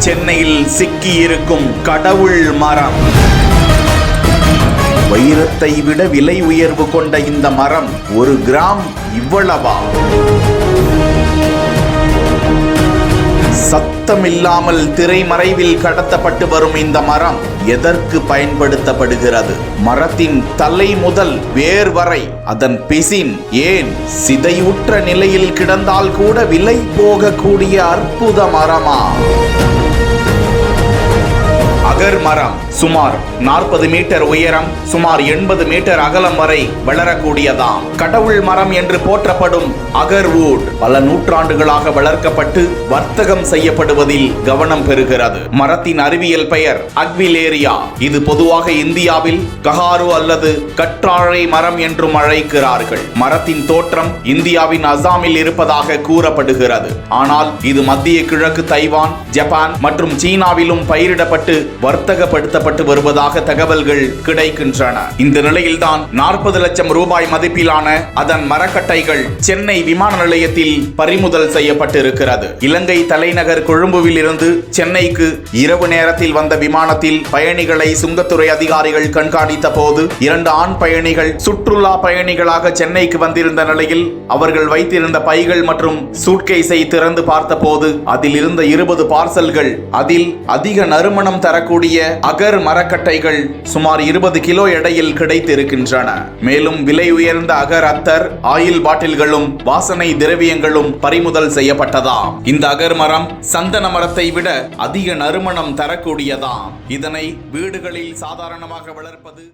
சென்னையில் சிக்கியிருக்கும் கடவுள் மரம். வைரத்தை விட விலை உயர்வு கொண்ட இந்த மரம் 1 கிராம் இவ்வளவா? சத்தமில்லாமல் திரைமறைவில் கடத்தப்பட்டு வரும் இந்த மரம் எதற்கு பயன்படுத்தப்படுகிறது? மரத்தின் தலை முதல் வேர் வரை அதன் பிசின் ஏன் சிதைவுற்ற நிலையில் கிடந்தால் கூட விலை போகக்கூடிய அற்புத மரமா? அகர் மரம் சுமார் 40 மீட்டர் உயரம், சுமார் 80 மீட்டர் அகலம் வரை வளரக்கூடியதாம். கடவுள் மரம் என்று போற்றப்படும் அகர்வுட் பல நூற்றாண்டுகளாக வளர்க்கப்பட்டு வர்த்தகம் செய்யப்படுவதில் கவனம் பெறுகிறது. மரத்தின் அறிவியல் பெயர் அக்விலேரியா. இது பொதுவாக இந்தியாவில் கஹாரு அல்லது கற்றாழை மரம் என்றும் அழைக்கிறார்கள். மரத்தின் தோற்றம் இந்தியாவின் அசாமில் இருப்பதாக கூறப்படுகிறது. ஆனால் இது மத்திய கிழக்கு, தைவான், ஜப்பான் மற்றும் சீனாவிலும் பயிரிடப்பட்டு வர்த்தகப்படுத்தப்பட்டு வருவதாக தகவல்கள் கிடைக்கின்றன. இந்த நிலையில்தான் 40 லட்சம் ரூபாய் மதிப்பிலான அதன் மரக்கட்டைகள் சென்னை விமான நிலையத்தில் பறிமுதல் செய்யப்பட்டிருக்கிறது. இலங்கை தலைநகர் கொழும்புவில் இருந்து சென்னைக்கு இரவு நேரத்தில் வந்த விமானத்தில் பயணிகளை சுங்கத்துறை அதிகாரிகள் கண்காணித்த போது 2 ஆண் பயணிகள் சுற்றுலா பயணிகளாக சென்னைக்கு வந்திருந்த நிலையில் அவர்கள் வைத்திருந்த பைகள் மற்றும் சூட்கேஸை திறந்து பார்த்தபோது அதில் இருந்த 20 பார்சல்கள் அதில் அதிக நறுமணம் தரக்கூடிய அகர் மரக்கட்டைகள் சுமார் 20 கிலோ எடையில் கிடைத்திருக்கின்றன. மேலும் விலை உயர்ந்த அகர் அத்தர், ஆயில் பாட்டில்களும் வாசனை திரவியங்களும் பறிமுதல் செய்யப்பட்டதாம். இந்த அகர் மரம் சந்தன மரத்தை விட அதிக நறுமணம் தரக்கூடியதாம். இதனை வீடுகளில் சாதாரணமாக வளர்ப்பது